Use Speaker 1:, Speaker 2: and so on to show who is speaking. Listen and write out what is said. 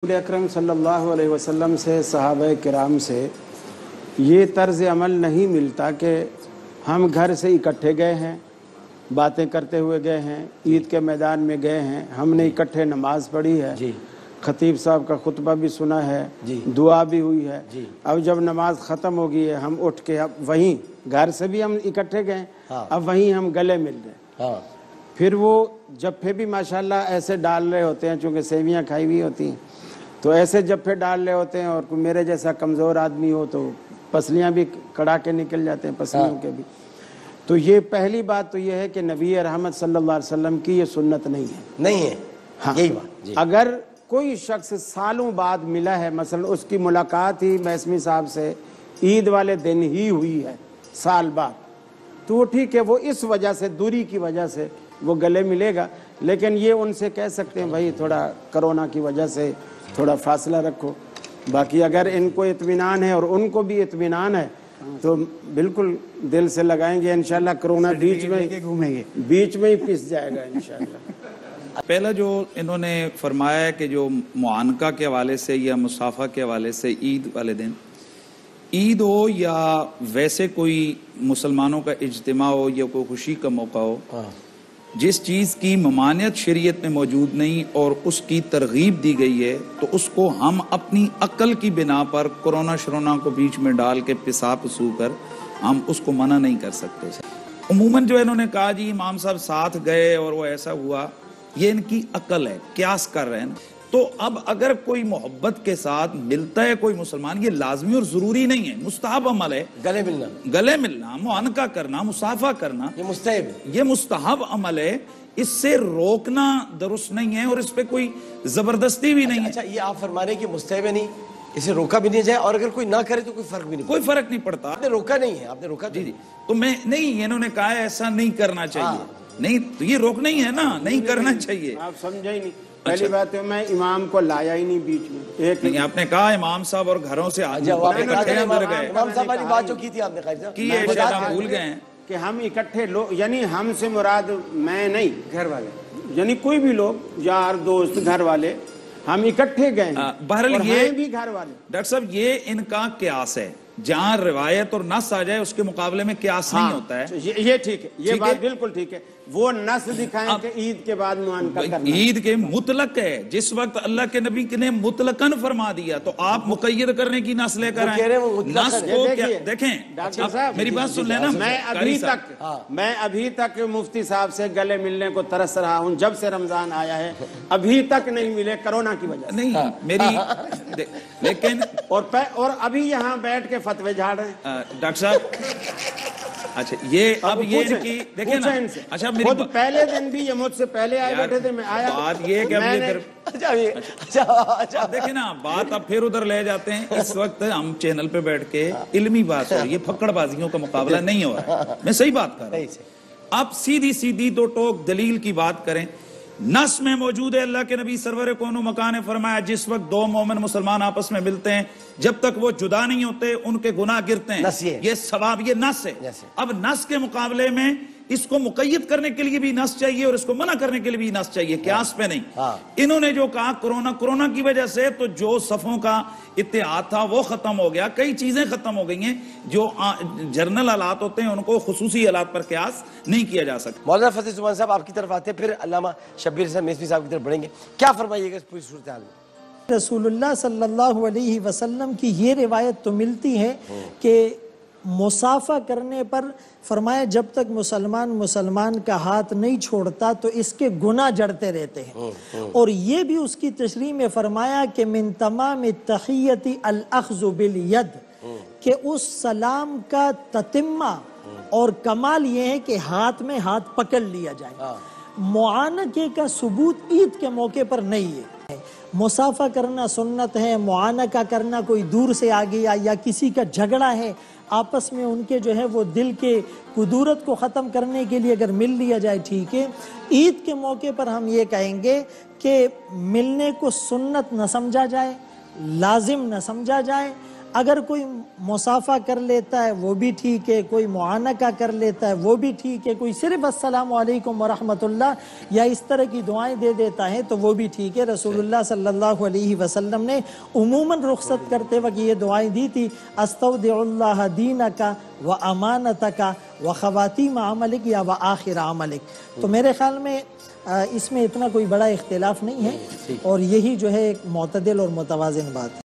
Speaker 1: रसूल अकरम सल्लल्लाहु अलैहि वसल्लम से, सहाबा किराम से ये तर्ज़ अमल नहीं मिलता कि हम घर से इकट्ठे गए हैं, बातें करते हुए गए हैं, ईद के मैदान में गए हैं, हमने इकट्ठे नमाज पढ़ी है, खतीब साहब का खुतबा भी सुना है, दुआ भी हुई है। अब जब नमाज ख़त्म हो गई है, हम उठ के अब वहीं घर से भी हम इकट्ठे गए, अब वहीं हम गले मिल रहे। फिर वो जफ्फे भी माशाल्लाह ऐसे डाल रहे होते हैं, चूँकि सेवियाँ खाई हुई होती हैं, तो ऐसे जफ्फे डाल रहे होते हैं। और मेरे जैसा कमज़ोर आदमी हो तो पसलियाँ भी कड़ा के निकल जाते हैं, पसलियों के भी। तो ये पहली बात तो ये है कि नबी रहमत सल्लल्लाहु अलैहि वसल्लम की ये सुन्नत नहीं है। हाँ, यही बात। अगर कोई शख्स सालों बाद मिला है, मसलन उसकी मुलाकात ही मैसमी साहब से ईद वाले दिन ही हुई है साल बाद, तो वो ठीक है, वो इस वजह से, दूरी की वजह से वो गले मिलेगा। लेकिन ये उनसे कह सकते हैं भाई थोड़ा कोरोना की वजह से थोड़ा फासला रखो। बाकी अगर इनको इत्मीनान है और उनको भी इत्मीनान है तो बिल्कुल दिल से लगाएंगे इंशाल्लाह। कोरोना बीच में ही पिस जाएगा इंशाल्लाह।
Speaker 2: पहला जो इन्होंने फरमाया है कि जो मुआनका के हवाले से या मुसाफा के हवाले से ईद वाले दिन, ईद हो या वैसे कोई मुसलमानों का इज्तिमा हो या कोई खुशी का मौका हो, जिस चीज़ की ममानियत शरीयत में मौजूद नहीं और उसकी तरगीब दी गई है, तो उसको हम अपनी अक्ल की बिना पर कोरोना शरोना को बीच में डाल के पिसा पसू कर हम उसको मना नहीं कर सकते। उमूमन जो इन्होंने कहा जी इमाम साहब साथ गए और वो ऐसा हुआ, ये इनकी अक्ल है, क्यास कर रहे हैं। तो अब अगर कोई मोहब्बत के साथ मिलता है कोई मुसलमान, ये लाजमी और जरूरी नहीं है, मुस्तहब अमल है। गले मिलना, मुआनका करना, मुसाफा करना, ये मुस्तहब अमल है। इससे रोकना दुरुस्त नहीं है और इस पे कोई जबरदस्ती भी नहीं है।
Speaker 3: अच्छा, ये आप फरमा रहे हैं कि मुस्तहब नहीं, इसे रोका भी नहीं जाए, और अगर कोई ना करे तो कोई फर्क भी नहीं,
Speaker 2: कोई फर्क नहीं पड़ता।
Speaker 3: आपने रोका नहीं है, आपने रोका
Speaker 2: जी। तो मैं नहीं, इन्होंने कहा है ऐसा नहीं करना चाहिए। नहीं तो ये रोक नहीं है ना, नहीं करना चाहिए।
Speaker 1: आप समझे ही नहीं। पहली बात है मैं इमाम को लाया ही नहीं बीच में। एक
Speaker 2: नहीं, आपने कहा इमाम साहब और घरों से इकट्ठे अंदर गए।
Speaker 3: इमाम साहब वाली बात जो की थी आपने
Speaker 2: भूल गए
Speaker 1: कि हम इकट्ठे लोग, यानी हमसे मुराद मैं नहीं, घर वाले, यानी कोई भी लोग, यार दोस्त घर वाले, हम इकट्ठे गए।
Speaker 2: बहरहाल ये
Speaker 1: भी घर वाले।
Speaker 2: डॉक्टर साहब ये इनका क्यास है, जहां रिवायत और नस आ जाए उसके मुकाबले में क्यास नहीं होता है।
Speaker 1: ये ठीक है, ये बात बिल्कुल ठीक है। वो नस दिखाएं कि ईद के बाद मुआनका करना।
Speaker 2: ईद के मुतलक है, जिस वक्त अल्लाह के नबी ने मुतलकन फरमा दिया, तो आप मुकय्यद करने की नस लेकर आए। नस को क्या देखें
Speaker 1: डॉक्टर साहब, मेरी बात सुन लेना। मैं अभी तक मुफ्ती साहब से गले मिलने को तरस रहा हूँ, जब से रमजान आया है अभी तक नहीं मिले, कोरोना की वजह से।
Speaker 2: नहीं मेरी लेकिन
Speaker 1: और अभी यहाँ बैठ के फतवे झाड़ रहे हैं
Speaker 2: डॉक्टर साहब। अच्छा, ये अब ये इनकी देखिए ना। अच्छा,
Speaker 1: खुद पहले दिन भी ये मुझसे पहले आए बैठे थे, मैं आया।
Speaker 2: बात ये कि अच्छा देखिए ना, बात अब फिर उधर ले जाते हैं। इस वक्त हम चैनल पे बैठ के इल्मी बात हो रही है, फक्कड़बाजियों का मुकाबला नहीं हो रहा है। मैं सही बात कर रहा हूं। अब सीधी सीधी दो टोक दलील की बात करें। नस में मौजूद है, अल्लाह के नबी सरवर कोनो मकान ने फरमाया, जिस वक्त दो मोमिन मुसलमान आपस में मिलते हैं, जब तक वो जुदा नहीं होते उनके गुनाह गिरते हैं। ये सवाब, ये नस है। अब नस के मुकाबले में इसको मुकय्यद करने के लिए भी नस चाहिए और इसको मना करने के लिए भी नस चाहिए, क्यास पे नहीं। इन्होंने जो कहा कोरोना की वजह से तो जो सफों का इत्तेहाद था वो खत्म हो गया, कई चीजें खत्म हो गई हैं। जो जर्नल हालात होते हैं उनको खुसूसी हालात पर क्यास नहीं किया जा सकता।
Speaker 3: मौलाना फतेह जुमान साहब आपकी तरफ आते हैं, फिर अल्लामा शब्बीर साहब मेसवी साहब की तरफ बढ़ेंगे। क्या फरमाइएगा इस पूरी सूरत हाल में?
Speaker 4: रसूलुल्लाह सल्लल्लाहु अलैहि वसल्लम की ये रिवायत तो मिलती है कि मुसाफा करने पर फरमाया जब तक मुसलमान का हाथ नहीं छोड़ता तो इसके गुनाह जड़ते रहते हैं। और ये भी उसकी तशरीह में फरमाया कि मिन तमाम तहियती अल अख्ज़ु बिल यद, कि उस सलाम का ततिम्मा और कमाल ये है कि हाथ में हाथ पकड़ लिया जाए। मुआनके का सबूत ईद के मौके पर नहीं है। मुसाफा करना सुन्नत है, मुआनका करना कोई दूर से आ गया या किसी का झगड़ा है आपस में, उनके जो है वो दिल के कुदूरत को ख़त्म करने के लिए अगर मिल लिया जाए ठीक है। ईद के मौके पर हम ये कहेंगे कि मिलने को सुन्नत न समझा जाए, लाजिम न समझा जाए। اگر کوئی مصافحہ کر لیتا ہے وہ بھی ٹھیک ہے، کوئی معانقہ کر لیتا ہے وہ بھی ٹھیک ہے، کوئی صرف السلام علیکم ورحمۃ اللہ یا اس طرح کی دعائیں دے دیتا ہے تو وہ بھی ٹھیک ہے۔ رسول اللہ صلی اللہ علیہ وسلم نے عموماً رخصت کرتے وقت یہ دعائیں دی تھی، استودع اللہ دینک و امانتک و خواتیم عملک یا و آخر عملک۔ تو میرے خیال میں اس میں اتنا کوئی بڑا اختلاف نہیں ہے، اور یہی جو ہے ایک معتدل اور متوازن بات ہے۔